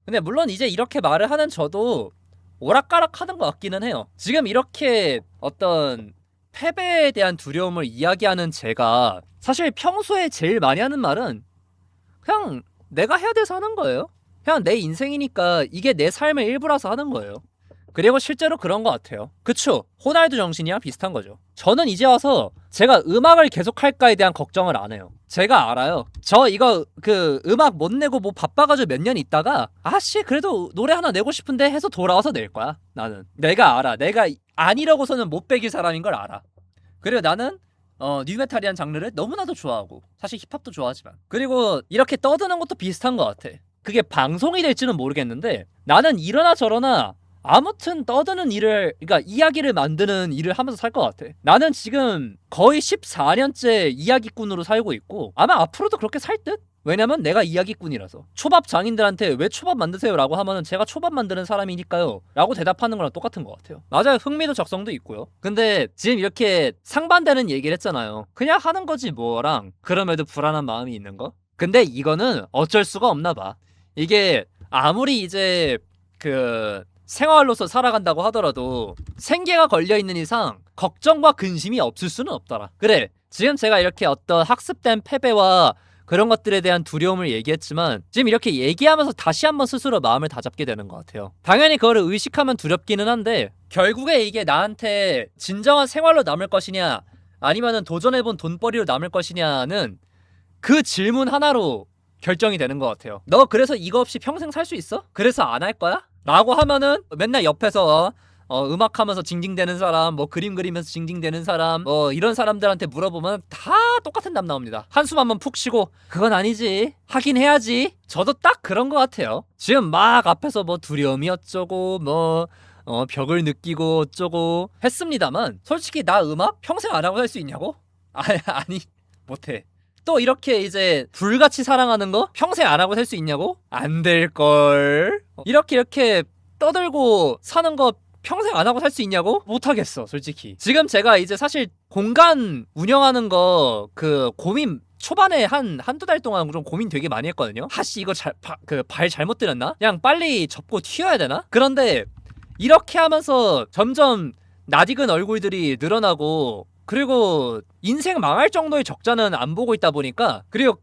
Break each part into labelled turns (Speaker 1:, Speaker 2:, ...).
Speaker 1: 근데 물론 이제 이렇게 말을 하는 저도 오락가락 하는 것 같기는 해요. 지금 이렇게 어떤 패배에 대한 두려움을 이야기하는 제가 사실 평소에 제일 많이 하는 말은 그냥 내가 해야 돼서 하는 거예요. 그냥 내 인생이니까 이게 내 삶의 일부라서 하는 거예요. 그리고 실제로 그런 것 같아요. 그쵸? 호날두 정신이랑 비슷한 거죠. 저는 이제 와서 제가 음악을 계속 할까에 대한 걱정을 안 해요. 제가 알아요. 저 이거 음악 못 내고 뭐 바빠가지고 몇 년 있다가 아씨 그래도 노래 하나 내고 싶은데 해서 돌아와서 낼 거야. 나는 내가 알아. 내가 아니라고서는 못 배길 사람인 걸 알아. 그리고 나는 뉴메탈이란 장르를 너무나도 좋아하고 사실 힙합도 좋아하지만 그리고 이렇게 떠드는 것도 비슷한 것 같아. 그게 방송이 될지는 모르겠는데 나는 이러나 저러나 아무튼 떠드는 일을, 그러니까 이야기를 만드는 일을 하면서 살 것 같아. 나는 지금 거의 14년째 이야기꾼으로 살고 있고 아마 앞으로도 그렇게 살 듯? 왜냐면 내가 이야기꾼이라서. 초밥 장인들한테 왜 초밥 만드세요? 라고 하면은 제가 초밥 만드는 사람이니까요 라고 대답하는 거랑 똑같은 것 같아요. 맞아요. 흥미도 적성도 있고요. 근데 지금 이렇게 상반되는 얘기를 했잖아요. 그냥 하는 거지 뭐랑 그럼에도 불안한 마음이 있는 거? 근데 이거는 어쩔 수가 없나 봐. 이게 아무리 이제 생활로서 살아간다고 하더라도 생계가 걸려있는 이상 걱정과 근심이 없을 수는 없더라. 그래, 지금 제가 이렇게 어떤 학습된 패배와 그런 것들에 대한 두려움을 얘기했지만 지금 이렇게 얘기하면서 다시 한번 스스로 마음을 다잡게 되는 것 같아요. 당연히 그거를 의식하면 두렵기는 한데 결국에 이게 나한테 진정한 생활로 남을 것이냐 아니면은 도전해본 돈벌이로 남을 것이냐는 그 질문 하나로 결정이 되는 것 같아요. 너 그래서 이거 없이 평생 살 수 있어? 그래서 안 할 거야? 라고 하면은 맨날 옆에서 음악하면서 징징대는 사람, 뭐 그림 그리면서 징징대는 사람, 뭐 이런 사람들한테 물어보면 다 똑같은 답 나옵니다. 한숨 한번 푹 쉬고 그건 아니지, 하긴 해야지. 저도 딱 그런 것 같아요. 지금 막 앞에서 뭐 두려움이 어쩌고 뭐 벽을 느끼고 어쩌고 했습니다만 솔직히 나 음악 평생 안 하고 살 수 있냐고? 아니 못해. 또 이렇게 이제 불같이 사랑하는 거 평생 안 하고 살 수 있냐고? 안 될걸. 이렇게 떠들고 사는 거 평생 안 하고 살 수 있냐고? 못하겠어 솔직히. 지금 제가 이제 사실 공간 운영하는 거 고민 초반에 한두 달 동안 좀 고민 되게 많이 했거든요. 하씨 이거 발 잘못 들였나? 그냥 빨리 접고 튀어야 되나? 그런데 이렇게 하면서 점점 낯익은 얼굴들이 늘어나고 그리고 인생 망할 정도의 적자는 안 보고 있다 보니까 그리고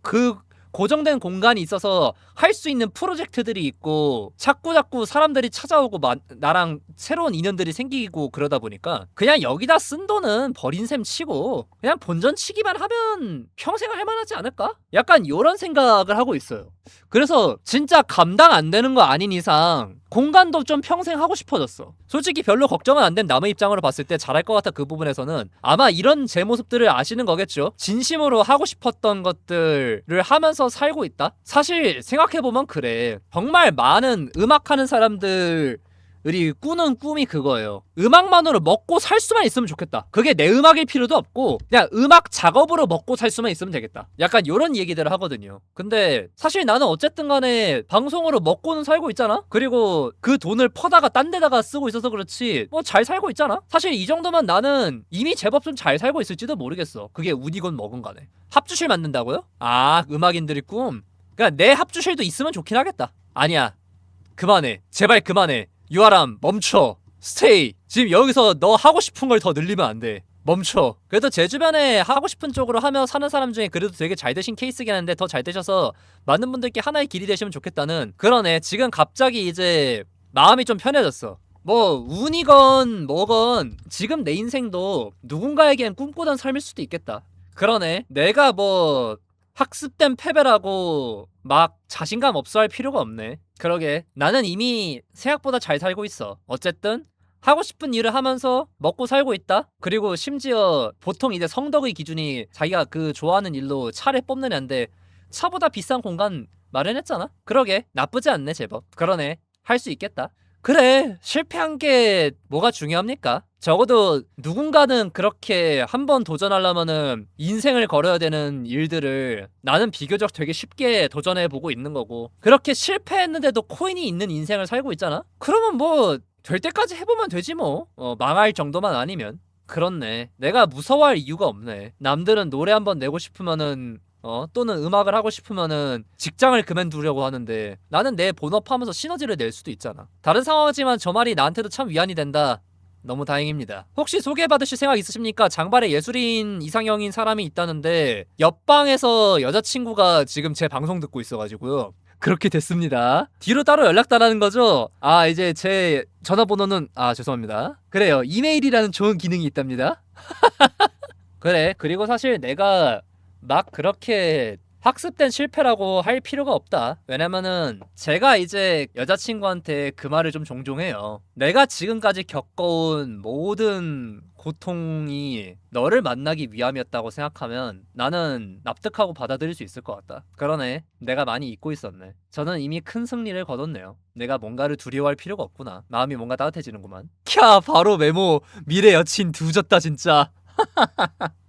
Speaker 1: 고정된 공간이 있어서 할 수 있는 프로젝트들이 있고 자꾸 사람들이 찾아오고 나랑 새로운 인연들이 생기고 그러다 보니까 그냥 여기다 쓴 돈은 버린 셈 치고 그냥 본전 치기만 하면 평생 할 만하지 않을까? 약간 요런 생각을 하고 있어요. 그래서 진짜 감당 안 되는 거 아닌 이상 공간도 좀 평생 하고 싶어졌어. 솔직히 별로 걱정은 안 된 남의 입장으로 봤을 때 잘할 것 같아. 그 부분에서는 아마 이런 제 모습들을 아시는 거겠죠. 진심으로 하고 싶었던 것들을 하면서 살고 있다. 사실 생각해보면 그래. 정말 많은 음악하는 사람들이 꾸는 꿈이 그거예요. 음악만으로 먹고 살 수만 있으면 좋겠다. 그게 내 음악일 필요도 없고 그냥 음악 작업으로 먹고 살 수만 있으면 되겠다. 약간 요런 얘기들을 하거든요. 근데 사실 나는 어쨌든 간에 방송으로 먹고는 살고 있잖아. 그리고 그 돈을 퍼다가 딴 데다가 쓰고 있어서 그렇지 뭐 잘 살고 있잖아. 사실 이 정도면 나는 이미 제법 좀 잘 살고 있을지도 모르겠어. 그게 운이건 뭐건 간에. 합주실 만든다고요? 아, 음악인들의 꿈. 그러니까 내 합주실도 있으면 좋긴 하겠다. 아니야, 그만해. 제발 그만해. 유아람 멈춰. 스테이. 지금 여기서 너 하고 싶은 걸 더 늘리면 안 돼. 멈춰. 그래도 제 주변에 하고 싶은 쪽으로 하며 사는 사람 중에 그래도 되게 잘 되신 케이스긴 한데 더 잘 되셔서 많은 분들께 하나의 길이 되시면 좋겠다는 그러네. 지금 갑자기 이제 마음이 좀 편해졌어. 뭐 운이건 뭐건 지금 내 인생도 누군가에겐 꿈꾸던 삶일 수도 있겠다. 그러네. 내가 뭐 학습된 패배라고 막 자신감 없어 할 필요가 없네. 그러게. 나는 이미 생각보다 잘 살고 있어. 어쨌든 하고 싶은 일을 하면서 먹고 살고 있다. 그리고 심지어 보통 이제 성덕의 기준이 자기가 좋아하는 일로 차를 뽑는 애인데 차보다 비싼 공간 마련했잖아. 그러게. 나쁘지 않네 제법. 그러네. 할 수 있겠다. 그래, 실패한 게 뭐가 중요합니까? 적어도 누군가는 그렇게 한번 도전하려면은 인생을 걸어야 되는 일들을 나는 비교적 되게 쉽게 도전해보고 있는 거고 그렇게 실패했는데도 코인이 있는 인생을 살고 있잖아? 그러면 뭐 될 때까지 해보면 되지 뭐. 망할 정도만 아니면. 그렇네. 내가 무서워할 이유가 없네. 남들은 노래 한번 내고 싶으면은 또는 음악을 하고 싶으면은 직장을 그만두려고 하는데 나는 내 본업하면서 시너지를 낼 수도 있잖아. 다른 상황이지만 저 말이 나한테도 참 위안이 된다. 너무 다행입니다. 혹시 소개받으실 생각 있으십니까? 장발의 예술인 이상형인 사람이 있다는데 옆방에서 여자친구가 지금 제 방송 듣고 있어가지고요. 그렇게 됐습니다. 뒤로 따로 연락 달라는 거죠? 아, 이제 제 전화번호는 죄송합니다. 그래요. 이메일이라는 좋은 기능이 있답니다. 그래. 그리고 사실 내가 막 그렇게 학습된 실패라고 할 필요가 없다. 왜냐면은 제가 이제 여자친구한테 그 말을 좀 종종 해요. 내가 지금까지 겪어온 모든 고통이 너를 만나기 위함이었다고 생각하면 나는 납득하고 받아들일 수 있을 것 같다. 그러네. 내가 많이 잊고 있었네. 저는 이미 큰 승리를 거뒀네요. 내가 뭔가를 두려워할 필요가 없구나. 마음이 뭔가 따뜻해지는구만. 캬, 바로 메모. 미래 여친 두졌다 진짜.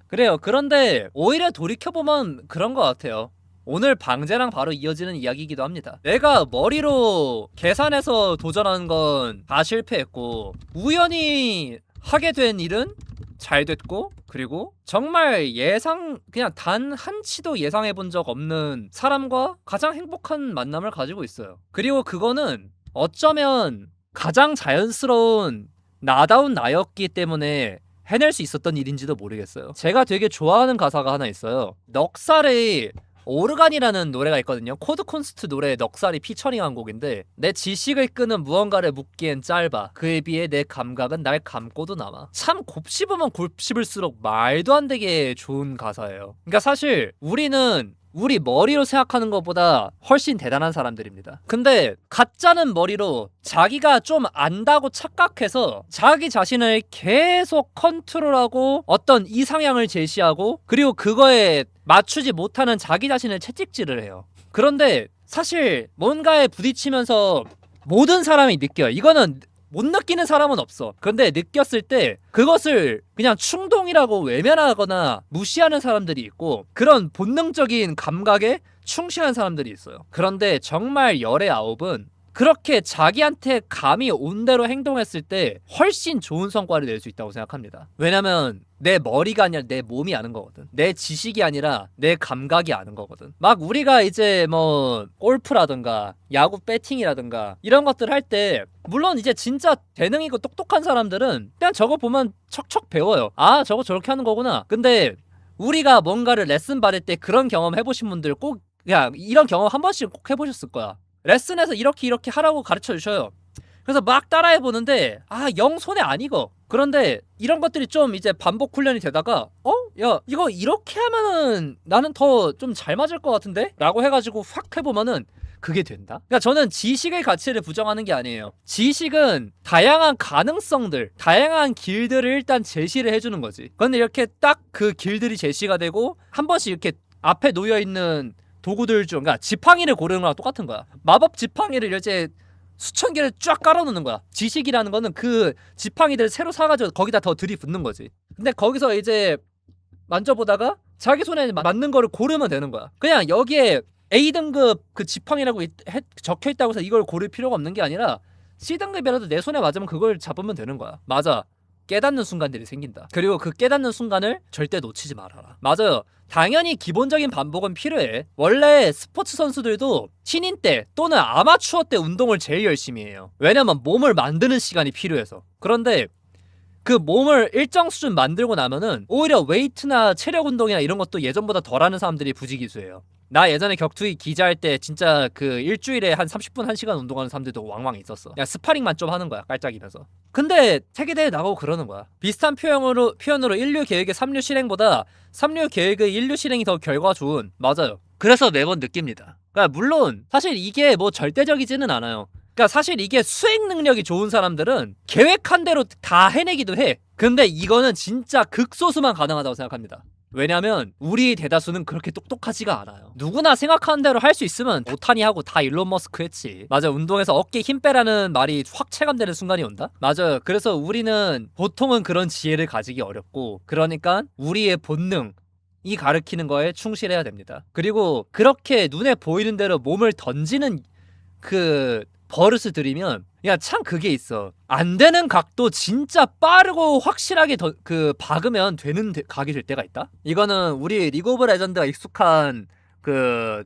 Speaker 1: 그래요. 그런데 오히려 돌이켜보면 그런 것 같아요. 오늘 방제랑 바로 이어지는 이야기이기도 합니다. 내가 머리로 계산해서 도전하는 건 다 실패했고 우연히 하게 된 일은 잘 됐고, 그리고 정말 그냥 단 한치도 예상해 본 적 없는 사람과 가장 행복한 만남을 가지고 있어요. 그리고 그거는 어쩌면 가장 자연스러운 나다운 나였기 때문에 해낼 수 있었던 일인지도 모르겠어요. 제가 되게 좋아하는 가사가 하나 있어요. 넉살의 오르간이라는 노래가 있거든요. 코드 콘스트 노래에 넉살이 피처링한 곡인데, 내 지식을 끄는 무언가를 묻기엔 짧아. 그에 비해 내 감각은 날 감고도 남아. 참 곱씹으면 곱씹을수록 말도 안 되게 좋은 가사예요. 그러니까 사실 우리는 우리 머리로 생각하는 것보다 훨씬 대단한 사람들입니다. 근데 가짜는 머리로 자기가 좀 안다고 착각해서 자기 자신을 계속 컨트롤하고 어떤 이상향을 제시하고, 그리고 그거에 맞추지 못하는 자기 자신을 채찍질을 해요. 그런데 사실 뭔가에 부딪히면서 모든 사람이 느껴요. 이거는 못 느끼는 사람은 없어. 그런데 느꼈을 때 그것을 그냥 충동이라고 외면하거나 무시하는 사람들이 있고, 그런 본능적인 감각에 충실한 사람들이 있어요. 그런데 정말 열의 아홉은 그렇게 자기한테 감이 온 대로 행동했을 때 훨씬 좋은 성과를 낼 수 있다고 생각합니다. 왜냐면 내 머리가 아니라 내 몸이 아는 거거든. 내 지식이 아니라 내 감각이 아는 거거든. 막 우리가 이제 뭐 골프라든가 야구 배팅이라든가 이런 것들 할 때, 물론 이제 진짜 재능이고 똑똑한 사람들은 그냥 저거 보면 척척 배워요. 아, 저거 저렇게 하는 거구나. 근데 우리가 뭔가를 레슨 받을 때 그런 경험 해보신 분들 꼭, 야, 이런 경험 한 번씩 꼭 해보셨을 거야. 레슨에서 이렇게 하라고 가르쳐 주셔요. 그래서 막 따라해 보는데 영 손에 안 익어. 그런데 이런 것들이 좀 이제 반복 훈련이 되다가 야, 이거 이렇게 하면은 나는 더 좀 잘 맞을 것 같은데? 라고 해가지고 확 해보면은 그게 된다? 그러니까 저는 지식의 가치를 부정하는 게 아니에요. 지식은 다양한 가능성들, 다양한 길들을 일단 제시를 해주는 거지. 그런데 이렇게 딱 그 길들이 제시가 되고 한 번씩 이렇게 앞에 놓여있는 도구들 중, 그러니까 지팡이를 고르는 거랑 똑같은 거야. 마법 지팡이를 이제 수천 개를 쫙 깔아놓는 거야. 지식이라는 거는 그 지팡이들을 새로 사가지고 거기다 더 들이붓는 거지. 근데 거기서 이제 만져보다가 자기 손에 맞는 거를 고르면 되는 거야. 그냥 여기에 A등급 그 지팡이라고 적혀있다고 해서 이걸 고를 필요가 없는 게 아니라 C등급이라도 내 손에 맞으면 그걸 잡으면 되는 거야. 맞아. 깨닫는 순간들이 생긴다. 그리고 그 깨닫는 순간을 절대 놓치지 말아라. 맞아요. 당연히 기본적인 반복은 필요해. 원래 스포츠 선수들도 신인 때 또는 아마추어 때 운동을 제일 열심히 해요. 왜냐면 몸을 만드는 시간이 필요해서. 그런데 그 몸을 일정 수준 만들고 나면은 오히려 웨이트나 체력 운동이나 이런 것도 예전보다 덜 하는 사람들이 부지기수예요. 나 예전에 격투기 기자할 때 진짜 그 일주일에 한 30분 1시간 운동하는 사람들도 왕왕 있었어. 그냥 스파링만 좀 하는 거야, 깔짝이면서. 근데 세계대회 나가고 그러는 거야. 비슷한 표현으로 인류 계획의 3류 실행보다 3류 계획의 1류 실행이 더 결과 좋은. 맞아요. 그래서 매번 느낍니다. 그러니까 물론 사실 이게 뭐 절대적이지는 않아요. 그러니까 사실 이게 수행 능력이 좋은 사람들은 계획한 대로 다 해내기도 해. 근데 이거는 진짜 극소수만 가능하다고 생각합니다. 왜냐면 우리 대다수는 그렇게 똑똑하지가 않아요. 누구나 생각하는 대로 할 수 있으면 오타니 하고 다 일론 머스크 했지. 맞아, 운동에서 어깨 힘 빼라는 말이 확 체감되는 순간이 온다? 맞아요. 그래서 우리는 보통은 그런 지혜를 가지기 어렵고, 그러니까 우리의 본능, 이 가르치는 거에 충실해야 됩니다. 그리고 그렇게 눈에 보이는 대로 몸을 던지는 그 버릇을 들이면 야, 참 그게 있어. 안 되는 각도 진짜 빠르고 확실하게 박으면 되는 각이 될 때가 있다? 이거는 우리 리그 오브 레전드가 익숙한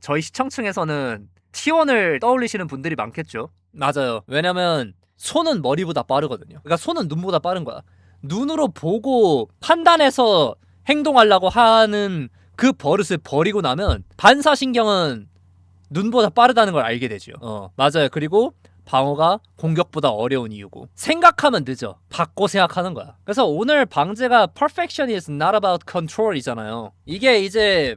Speaker 1: 저희 시청층에서는 T1을 떠올리시는 분들이 많겠죠. 맞아요. 왜냐면 손은 머리보다 빠르거든요. 그러니까 손은 눈보다 빠른 거야. 눈으로 보고 판단해서 행동하려고 하는 그 버릇을 버리고 나면 반사신경은 눈보다 빠르다는 걸 알게 되죠. 맞아요. 그리고 방어가 공격보다 어려운 이유고, 생각하면 늦어. 받고 생각하는 거야. 그래서 오늘 방제가 Perfection is not about control 이잖아요. 이게 이제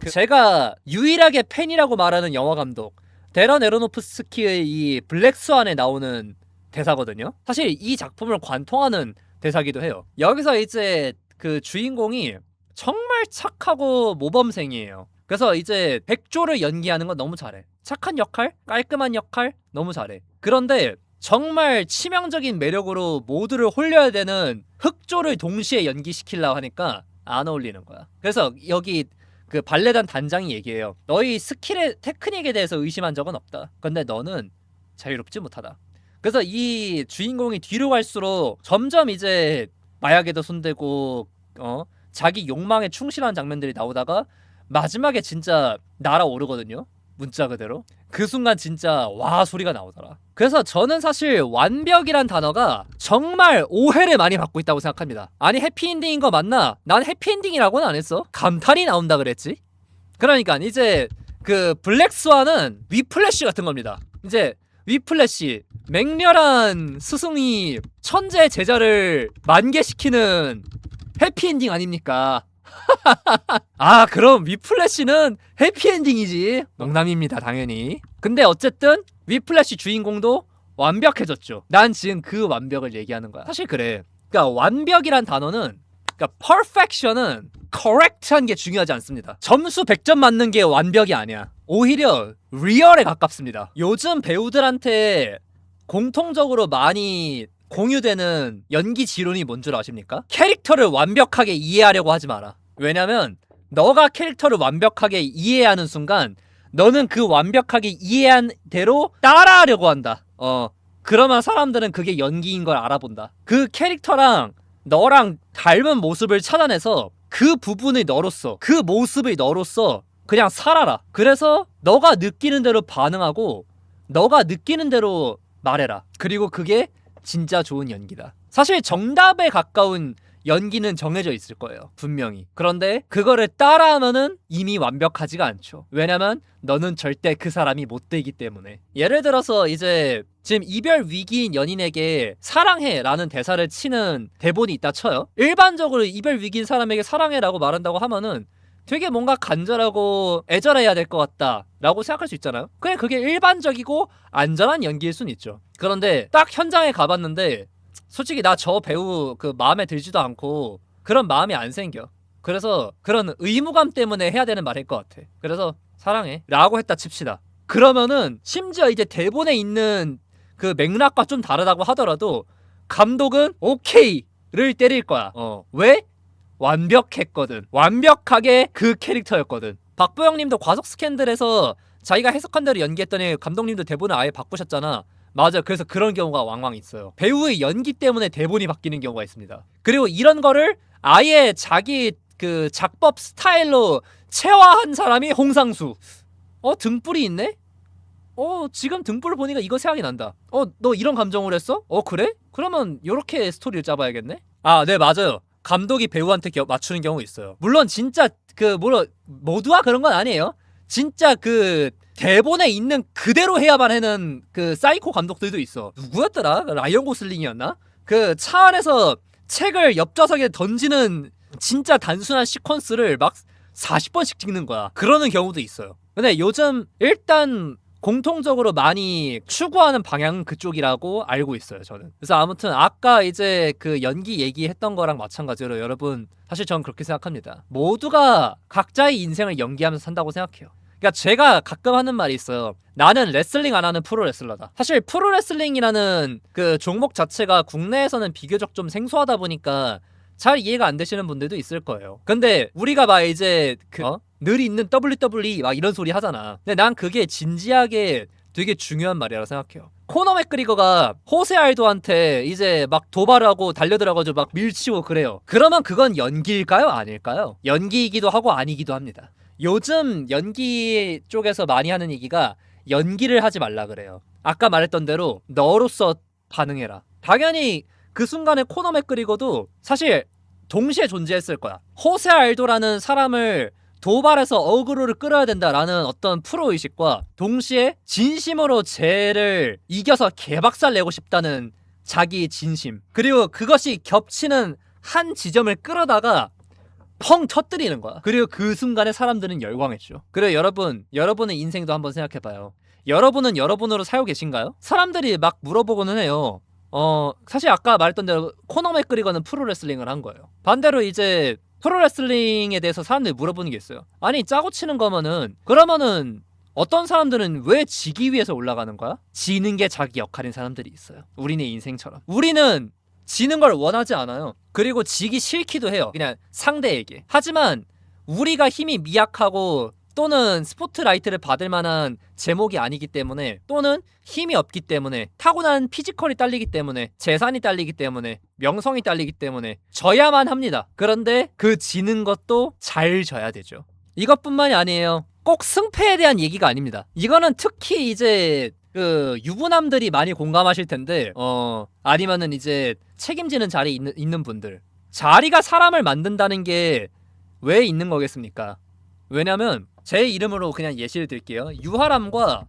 Speaker 1: 제가 유일하게 팬이라고 말하는 영화 감독 데런 에로노프스키의 이 블랙스완에 나오는 대사거든요. 사실 이 작품을 관통하는 대사기도 해요. 여기서 이제 그 주인공이 정말 착하고 모범생이에요. 그래서 이제 백조를 연기하는 건 너무 잘해. 착한 역할, 깔끔한 역할 너무 잘해. 그런데 정말 치명적인 매력으로 모두를 홀려야 되는 흑조를 동시에 연기시키려고 하니까 안 어울리는 거야. 그래서 여기 그 발레단 단장이 얘기해요. 너희 스킬의 테크닉에 대해서 의심한 적은 없다. 근데 너는 자유롭지 못하다. 그래서 이 주인공이 뒤로 갈수록 점점 이제 마약에도 손대고 자기 욕망에 충실한 장면들이 나오다가 마지막에 진짜 날아오르거든요. 문자 그대로. 그 순간 진짜 와 소리가 나오더라. 그래서 저는 사실 완벽이란 단어가 정말 오해를 많이 받고 있다고 생각합니다. 아니 해피엔딩인 거 맞나? 난 해피엔딩이라고는 안 했어. 감탄이 나온다 그랬지. 그러니까 이제 그 블랙스완은 위플래시 같은 겁니다. 이제 위플래시 맹렬한 스승이 천재 제자를 만개시키는 해피엔딩 아닙니까? 아 그럼 위플래시는 해피엔딩이지. 농담입니다 당연히. 근데 어쨌든 위플래시 주인공도 완벽해졌죠. 난 지금 그 완벽을 얘기하는 거야. 사실 그래. 그러니까 완벽이란 단어는, 그러니까 perfection은 correct한 게 중요하지 않습니다. 점수 100점 맞는 게 완벽이 아니야. 오히려 리얼에 가깝습니다. 요즘 배우들한테 공통적으로 많이 공유되는 연기 지론이 뭔 줄 아십니까? 캐릭터를 완벽하게 이해하려고 하지 마라. 왜냐면 너가 캐릭터를 완벽하게 이해하는 순간 너는 그 완벽하게 이해한 대로 따라하려고 한다. 그러면 사람들은 그게 연기인 걸 알아본다. 그 캐릭터랑 너랑 닮은 모습을 찾아내서 그 부분의 너로서, 그 모습의 너로서 그냥 살아라. 그래서 너가 느끼는 대로 반응하고 너가 느끼는 대로 말해라. 그리고 그게 진짜 좋은 연기다. 사실 정답에 가까운 연기는 정해져 있을 거예요. 분명히. 그런데 그거를 따라하면은 이미 완벽하지가 않죠. 왜냐면 너는 절대 그 사람이 못 되기 때문에. 예를 들어서 이제 지금 이별 위기인 연인에게 사랑해 라는 대사를 치는 대본이 있다 쳐요. 일반적으로 이별 위기인 사람에게 사랑해 라고 말한다고 하면은 되게 뭔가 간절하고 애절해야 될 것 같다 라고 생각할 수 있잖아요. 그냥 그게 일반적이고 안전한 연기일 순 있죠. 그런데 딱 현장에 가봤는데 솔직히 나 저 배우 그 마음에 들지도 않고 그런 마음이 안 생겨. 그래서 그런 의무감 때문에 해야 되는 말일 것 같아. 그래서 사랑해 라고 했다 칩시다. 그러면은 심지어 이제 대본에 있는 그 맥락과 좀 다르다고 하더라도 감독은 오케이를 때릴 거야. 왜? 완벽했거든. 완벽하게 그 캐릭터였거든. 박보영님도 과속 스캔들에서 자기가 해석한 대로 연기했더니 감독님도 대본을 아예 바꾸셨잖아. 맞아. 그래서 그런 경우가 왕왕 있어요. 배우의 연기 때문에 대본이 바뀌는 경우가 있습니다. 그리고 이런 거를 아예 자기 그 작법 스타일로 체화한 사람이 홍상수. 등불이 있네? 지금 등불을 보니까 이거 생각이 난다. 너 이런 감정을 했어? 그래? 그러면 요렇게 스토리를 짜봐야겠네? 아, 네, 맞아요. 감독이 배우한테 맞추는 경우 있어요. 물론 진짜 물론 모두가 그런 건 아니에요. 진짜 그 대본에 있는 그대로 해야만 하는 그 사이코 감독들도 있어. 누구였더라? 라이언 고슬링이었나? 그 차 안에서 책을 옆좌석에 던지는 진짜 단순한 시퀀스를 막 40번씩 찍는 거야. 그러는 경우도 있어요. 근데 요즘 일단 공통적으로 많이 추구하는 방향은 그쪽이라고 알고 있어요, 저는. 그래서 아무튼 아까 이제 그 연기 얘기했던 거랑 마찬가지로 여러분, 사실 저는 그렇게 생각합니다. 모두가 각자의 인생을 연기하면서 산다고 생각해요. 그러니까 제가 가끔 하는 말이 있어요. 나는 레슬링 안 하는 프로레슬러다. 사실 프로레슬링이라는 그 종목 자체가 국내에서는 비교적 좀 생소하다 보니까 잘 이해가 안 되시는 분들도 있을 거예요. 근데 우리가 막 이제 늘 있는 WWE 막 이런 소리 하잖아. 근데 난 그게 진지하게 되게 중요한 말이라고 생각해요. 코너 맥그리거가 호세 알도한테 이제 막 도발하고 달려들어가지고 막 밀치고 그래요. 그러면 그건 연기일까요? 아닐까요? 연기이기도 하고 아니기도 합니다. 요즘 연기 쪽에서 많이 하는 얘기가 연기를 하지 말라 그래요. 아까 말했던 대로 너로서 반응해라. 당연히 그 순간에 코너 맥그리거도 사실 동시에 존재했을 거야. 호세 알도라는 사람을 도발해서 어그로를 끌어야 된다라는 어떤 프로의식과 동시에 진심으로 쟤를 이겨서 개박살 내고 싶다는 자기 진심, 그리고 그것이 겹치는 한 지점을 끌어다가 펑 터뜨리는 거야. 그리고 그 순간에 사람들은 열광했죠. 그리고 여러분의 인생도 한번 생각해봐요. 여러분은 여러분으로 살고 계신가요? 사람들이 막 물어보고는 해요. 사실 아까 말했던 대로 코너 맥그리거는 프로레슬링을 한 거예요. 반대로 이제 프로레슬링에 대해서 사람들이 물어보는 게 있어요. 아니 짜고 치는 거면은 그러면은 어떤 사람들은 왜 지기 위해서 올라가는 거야? 지는 게 자기 역할인 사람들이 있어요. 우리네 인생처럼. 우리는 지는 걸 원하지 않아요. 그리고 지기 싫기도 해요. 그냥 상대에게. 하지만 우리가 힘이 미약하고 또는 스포트라이트를 받을 만한 제목이 아니기 때문에, 또는 힘이 없기 때문에, 타고난 피지컬이 딸리기 때문에, 재산이 딸리기 때문에, 명성이 딸리기 때문에 져야만 합니다. 그런데 그 지는 것도 잘 져야 되죠. 이것뿐만이 아니에요. 꼭 승패에 대한 얘기가 아닙니다. 이거는 특히 이제 그 유부남들이 많이 공감하실 텐데, 아니면은 이제 책임지는 자리에 있는 분들, 자리가 사람을 만든다는 게 왜 있는 거겠습니까? 왜냐면 제 이름으로 그냥 예시를 들게요. 유아람과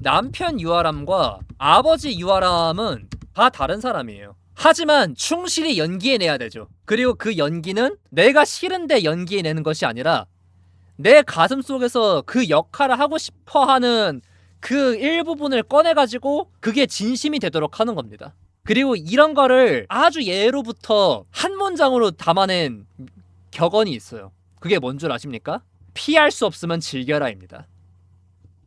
Speaker 1: 남편 유아람과 아버지 유아람은 다 다른 사람이에요. 하지만 충실히 연기해내야 되죠. 그리고 그 연기는 내가 싫은데 연기해내는 것이 아니라 내 가슴 속에서 그 역할을 하고 싶어하는 그 일부분을 꺼내가지고 그게 진심이 되도록 하는 겁니다. 그리고 이런 거를 아주 예로부터 한 문장으로 담아낸 격언이 있어요. 그게 뭔 줄 아십니까? 피할 수 없으면 즐겨라입니다.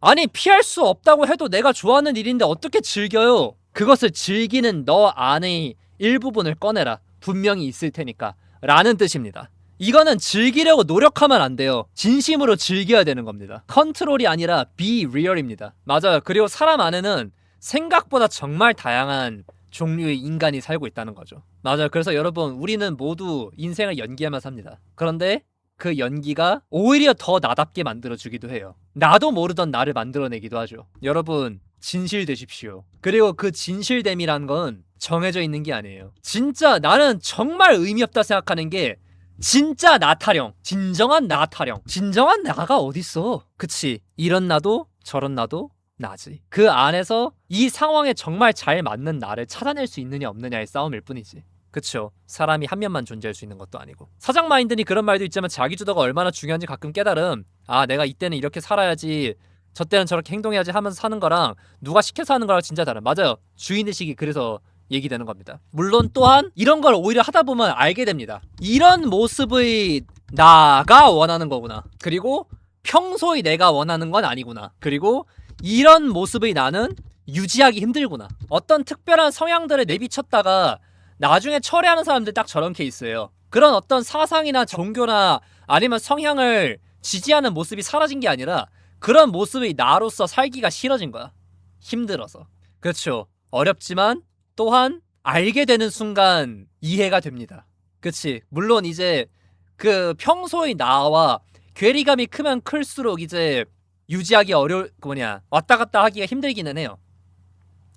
Speaker 1: 아니 피할 수 없다고 해도 내가 좋아하는 일인데 어떻게 즐겨요? 그것을 즐기는 너 안의 일부분을 꺼내라. 분명히 있을 테니까 라는 뜻입니다. 이거는 즐기려고 노력하면 안 돼요. 진심으로 즐겨야 되는 겁니다. 컨트롤이 아니라 be real입니다. 맞아요. 그리고 사람 안에는 생각보다 정말 다양한 종류의 인간이 살고 있다는 거죠. 맞아요. 그래서 여러분, 우리는 모두 인생을 연기하며 삽니다. 그런데 그 연기가 오히려 더 나답게 만들어주기도 해요. 나도 모르던 나를 만들어내기도 하죠. 여러분, 진실되십시오. 그리고 그 진실됨이란 건 정해져 있는 게 아니에요. 진짜 나는 정말 의미 없다 생각하는 게 진짜 나 타령, 진정한 나 타령. 진정한 나가 어딨어. 그치, 이런 나도 저런 나도 나지. 그 안에서 이 상황에 정말 잘 맞는 나를 찾아낼 수 있느냐 없느냐의 싸움일 뿐이지. 그쵸, 사람이 한 면만 존재할 수 있는 것도 아니고. 사장 마인드니 그런 말도 있지만 자기주도가 얼마나 중요한지 가끔 깨달음. 아, 내가 이때는 이렇게 살아야지, 저 때는 저렇게 행동해야지 하면서 사는 거랑 누가 시켜서 하는 거랑 진짜 다른. 맞아요, 주인의식이 그래서 얘기되는 겁니다. 물론 또한 이런 걸 오히려 하다 보면 알게 됩니다. 이런 모습의 나가 원하는 거구나. 그리고 평소에 내가 원하는 건 아니구나. 그리고 이런 모습의 나는 유지하기 힘들구나. 어떤 특별한 성향들을 내비쳤다가 나중에 철회하는 사람들 딱 저런 케이스예요. 그런 어떤 사상이나 종교나 아니면 성향을 지지하는 모습이 사라진 게 아니라 그런 모습의 나로서 살기가 싫어진 거야. 힘들어서. 그렇죠. 어렵지만 또한 알게 되는 순간 이해가 됩니다. 그치. 물론 이제 그 평소의 나와 괴리감이 크면 클수록 이제 유지하기 왔다 갔다 하기가 힘들기는 해요.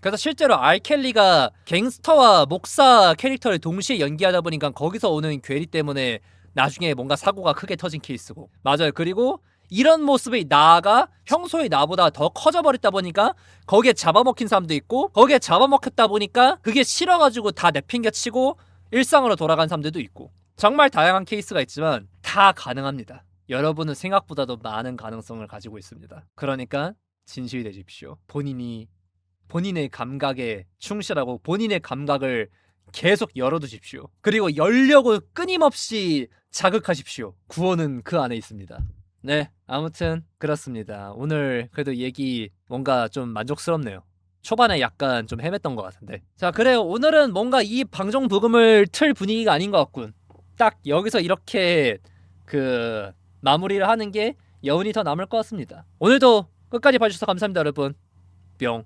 Speaker 1: 그래서 실제로 알켈리가 갱스터와 목사 캐릭터를 동시에 연기하다 보니까 거기서 오는 괴리 때문에 나중에 뭔가 사고가 크게 터진 케이스고. 맞아요. 그리고 이런 모습의 나가 평소의 나보다 더 커져버렸다 보니까 거기에 잡아먹힌 사람도 있고, 거기에 잡아먹혔다 보니까 그게 싫어가지고 다 내팽개치고 일상으로 돌아간 사람들도 있고. 정말 다양한 케이스가 있지만 다 가능합니다. 여러분은 생각보다도 많은 가능성을 가지고 있습니다. 그러니까 진실이 되십시오. 본인의 감각에 충실하고 본인의 감각을 계속 열어두십시오. 그리고 열려고 끊임없이 자극하십시오. 구원은 그 안에 있습니다. 네, 아무튼 그렇습니다. 오늘 그래도 얘기 뭔가 좀 만족스럽네요. 초반에 약간 좀 헤맸던 것 같은데. 자, 그래요. 오늘은 뭔가 이 방송 부금을 틀 분위기가 아닌 것 같군. 딱 여기서 이렇게 그 마무리를 하는 게 여운이 더 남을 것 같습니다. 오늘도 끝까지 봐주셔서 감사합니다, 여러분. 뿅.